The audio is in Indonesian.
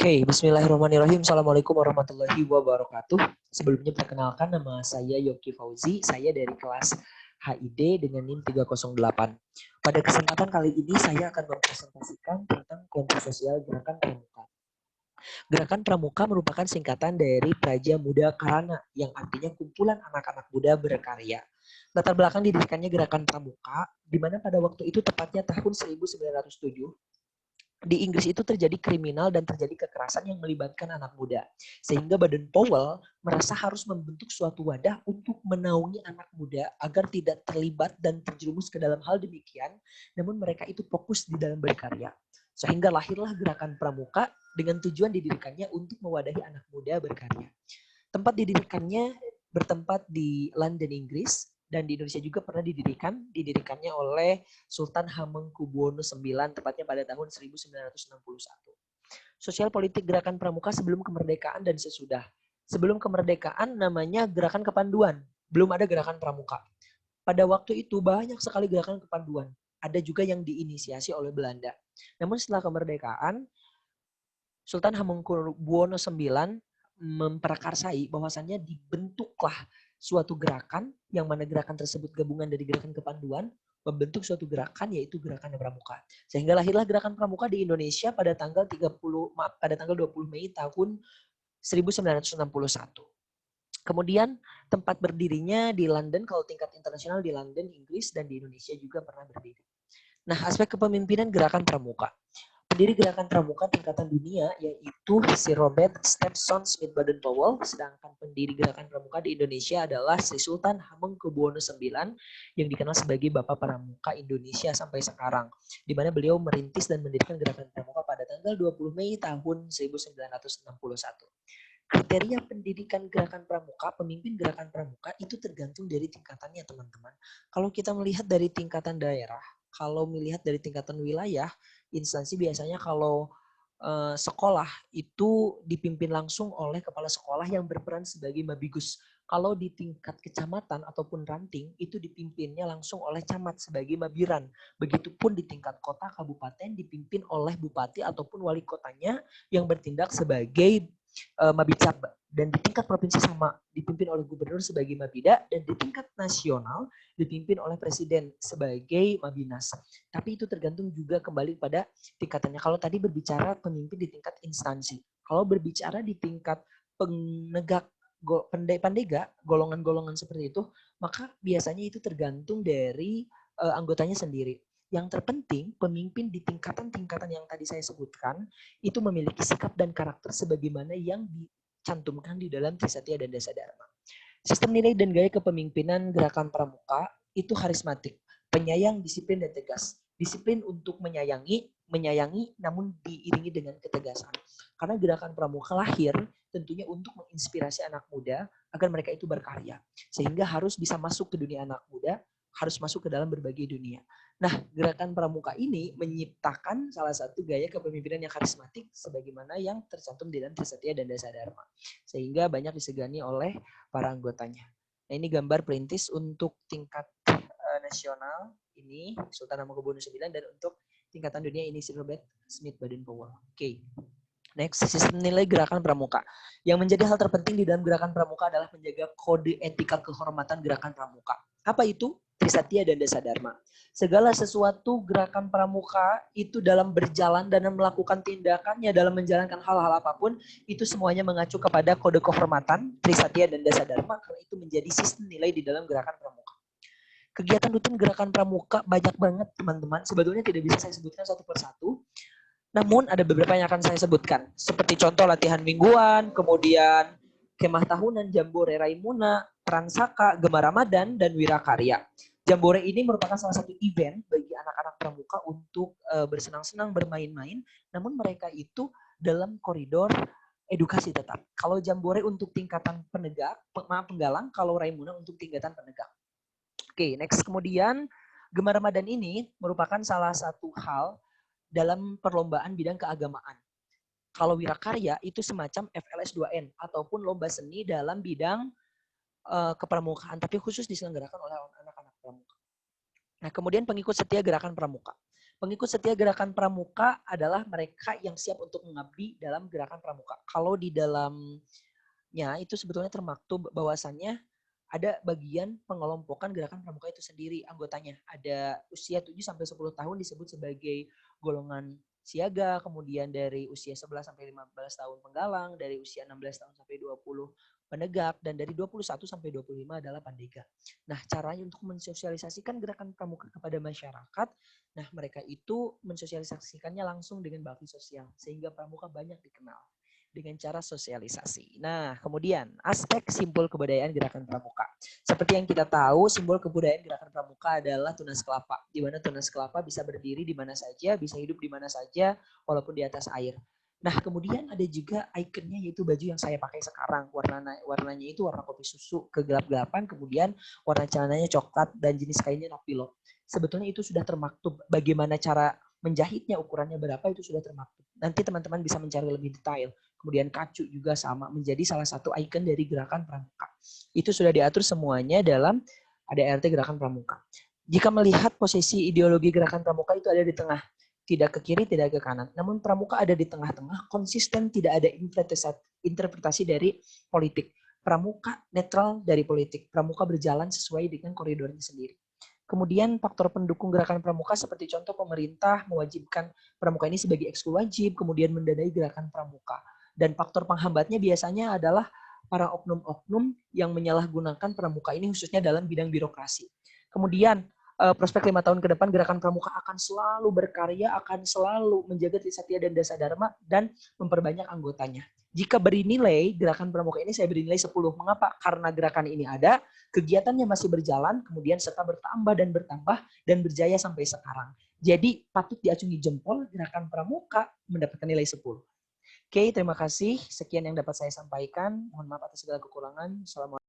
Oke, bismillahirrahmanirrahim. Assalamualaikum warahmatullahi wabarakatuh. Sebelumnya perkenalkan, nama saya Yoki Fauzi. Saya dari kelas HID dengan NIM 308. Pada kesempatan kali ini saya akan mempresentasikan tentang kelompok sosial Gerakan Pramuka. Gerakan Pramuka merupakan singkatan dari Praja Muda Karana yang artinya kumpulan anak-anak muda berkarya. Latar belakang didirikannya Gerakan Pramuka, di mana pada waktu itu tepatnya tahun 1907, di Inggris itu terjadi kriminal dan terjadi kekerasan yang melibatkan anak muda. Sehingga Baden Powell merasa harus membentuk suatu wadah untuk menaungi anak muda agar tidak terlibat dan terjerumus ke dalam hal demikian, namun mereka itu fokus di dalam berkarya. Sehingga lahirlah Gerakan Pramuka dengan tujuan didirikannya untuk mewadahi anak muda berkarya. Tempat didirikannya bertempat di London, Inggris, dan di Indonesia juga pernah didirikannya oleh Sultan Hamengkubuwono IX, tepatnya pada tahun 1961. Sosial politik Gerakan Pramuka sebelum kemerdekaan dan sesudah. Sebelum kemerdekaan namanya Gerakan Kepanduan, belum ada Gerakan Pramuka. Pada waktu itu banyak sekali gerakan kepanduan. Ada juga yang diinisiasi oleh Belanda. Namun setelah kemerdekaan, Sultan Hamengkubuwono IX memprakarsai bahwasannya dibentuklah suatu gerakan yang mana gerakan tersebut gabungan dari gerakan kepanduan membentuk suatu gerakan yaitu Gerakan Pramuka. Sehingga lahirlah Gerakan Pramuka di Indonesia pada tanggal 20 Mei tahun 1961. Kemudian tempat berdirinya di London, kalau tingkat internasional di London, Inggris, dan di Indonesia juga pernah berdiri. Nah, aspek kepemimpinan Gerakan Pramuka. Pendiri Gerakan Pramuka tingkatan dunia yaitu Sir Robert Stephenson Smith Baden-Powell, sedangkan pendiri Gerakan Pramuka di Indonesia adalah Sri Sultan Hamengkubuwono IX yang dikenal sebagai Bapak Pramuka Indonesia sampai sekarang, di mana beliau merintis dan mendirikan Gerakan Pramuka pada tanggal 20 Mei tahun 1961. Kriteria pendidikan Gerakan Pramuka, pemimpin Gerakan Pramuka itu tergantung dari tingkatannya, teman-teman. Kalau kita melihat dari tingkatan daerah, kalau melihat dari tingkatan wilayah, instansi biasanya kalau sekolah itu dipimpin langsung oleh kepala sekolah yang berperan sebagai mabigus. Kalau di tingkat kecamatan ataupun ranting itu dipimpinnya langsung oleh camat sebagai mabiran. Begitupun di tingkat kota kabupaten dipimpin oleh bupati ataupun wali kotanya yang bertindak sebagai Mabicab, dan di tingkat provinsi sama dipimpin oleh gubernur sebagai Mabida, dan di tingkat nasional dipimpin oleh presiden sebagai Mabinas. Tapi itu tergantung juga kembali pada tingkatannya. Kalau tadi berbicara pemimpin di tingkat instansi, kalau berbicara di tingkat penegak pandega, golongan-golongan seperti itu, maka biasanya itu tergantung dari anggotanya sendiri. Yang terpenting, pemimpin di tingkatan-tingkatan yang tadi saya sebutkan itu memiliki sikap dan karakter sebagaimana yang dicantumkan di dalam Trisatya dan Dasa Dharma. Sistem nilai dan gaya kepemimpinan Gerakan Pramuka itu karismatik, penyayang, disiplin, dan tegas. Disiplin untuk menyayangi namun diiringi dengan ketegasan. Karena Gerakan Pramuka lahir tentunya untuk menginspirasi anak muda agar mereka itu berkarya. Sehingga harus bisa masuk ke dunia anak muda, harus masuk ke dalam berbagai dunia. Nah, Gerakan Pramuka ini menciptakan salah satu gaya kepemimpinan yang karismatik sebagaimana yang tercantum di dalam Trisatya dan Dasa Dharma. Sehingga banyak disegani oleh para anggotanya. Nah, ini gambar perintis untuk tingkat nasional ini Sultan Hamengkubuwono IX, dan untuk tingkatan dunia ini Sir Robert Smith Baden-Powell. Oke. Next, sistem nilai Gerakan Pramuka. Yang menjadi hal terpenting di dalam Gerakan Pramuka adalah menjaga kode etika kehormatan Gerakan Pramuka. Apa itu? Trisatya dan Dasa Dharma. Segala sesuatu Gerakan Pramuka itu dalam berjalan dan melakukan tindakannya dalam menjalankan hal-hal apapun, itu semuanya mengacu kepada kode kehormatan Trisatya dan Dasa Dharma, karena itu menjadi sistem nilai di dalam Gerakan Pramuka. Kegiatan rutin Gerakan Pramuka banyak banget, teman-teman. Sebetulnya tidak bisa saya sebutkan satu persatu. Namun ada beberapa yang akan saya sebutkan. Seperti contoh latihan mingguan, kemudian kemah tahunan, Jambore Raimuna, Transaka, Gema Ramadan, dan Wirakarya. Jambore ini merupakan salah satu event bagi anak-anak pramuka untuk bersenang-senang, bermain-main. Namun mereka itu dalam koridor edukasi tetap. Kalau Jambore untuk tingkatan penggalang, kalau Raimuna untuk tingkatan penegak. Oke, next. Kemudian Gema Ramadan ini merupakan salah satu hal dalam perlombaan bidang keagamaan. Kalau Wirakarya itu semacam FLS 2N ataupun lomba seni dalam bidang kepramukaan, tapi khusus diselenggarakan oleh anak-anak pramuka. Nah, kemudian pengikut setia Gerakan Pramuka. Pengikut setia Gerakan Pramuka adalah mereka yang siap untuk mengabdi dalam Gerakan Pramuka. Kalau di dalamnya itu sebetulnya termaktub bahwasannya ada bagian pengelompokan Gerakan Pramuka itu sendiri anggotanya. Ada usia 7 sampai 10 tahun disebut sebagai golongan siaga, kemudian dari usia 11 sampai 15 tahun penggalang, dari usia 16 tahun sampai 20 penegak, dan dari 21 sampai 25 adalah pandega. Nah, caranya untuk mensosialisasikan Gerakan Pramuka kepada masyarakat, nah mereka itu mensosialisasikannya langsung dengan bakti sosial, sehingga Pramuka banyak dikenal dengan cara sosialisasi. Nah, kemudian aspek simbol kebudayaan Gerakan Pramuka. Seperti yang kita tahu, simbol kebudayaan Gerakan Pramuka adalah tunas kelapa, di mana tunas kelapa bisa berdiri di mana saja, bisa hidup di mana saja, walaupun di atas air. Nah, kemudian ada juga ikonnya, yaitu baju yang saya pakai sekarang. Warnanya itu warna kopi susu kegelap-gelapan, kemudian warna celananya coklat, dan jenis kainnya napilo. Sebetulnya itu sudah termaktub. Bagaimana cara menjahitnya, ukurannya berapa, itu sudah termaktub. Nanti teman-teman bisa mencari lebih detail. Kemudian kacu juga sama, menjadi salah satu ikon dari Gerakan Pramuka. Itu sudah diatur semuanya dalam ADART Gerakan Pramuka. Jika melihat posisi ideologi Gerakan Pramuka itu ada di tengah, tidak ke kiri, tidak ke kanan. Namun Pramuka ada di tengah-tengah, konsisten, tidak ada interpretasi dari politik. Pramuka netral dari politik. Pramuka berjalan sesuai dengan koridornya sendiri. Kemudian faktor pendukung Gerakan Pramuka seperti contoh pemerintah mewajibkan Pramuka ini sebagai ekskul wajib, kemudian mendanai Gerakan Pramuka. Dan faktor penghambatnya biasanya adalah para oknum-oknum yang menyalahgunakan Pramuka ini khususnya dalam bidang birokrasi. Kemudian prospek 5 tahun ke depan Gerakan Pramuka akan selalu berkarya, akan selalu menjaga Trisatya dan Dasa Dharma, dan memperbanyak anggotanya. Jika beri nilai, Gerakan Pramuka ini saya beri nilai 10. Mengapa? Karena gerakan ini ada, kegiatannya masih berjalan, kemudian serta bertambah dan berjaya sampai sekarang. Jadi patut diacungi jempol, Gerakan Pramuka mendapatkan nilai 10. Oke, terima kasih. Sekian yang dapat saya sampaikan. Mohon maaf atas segala kekurangan. Assalamualaikum.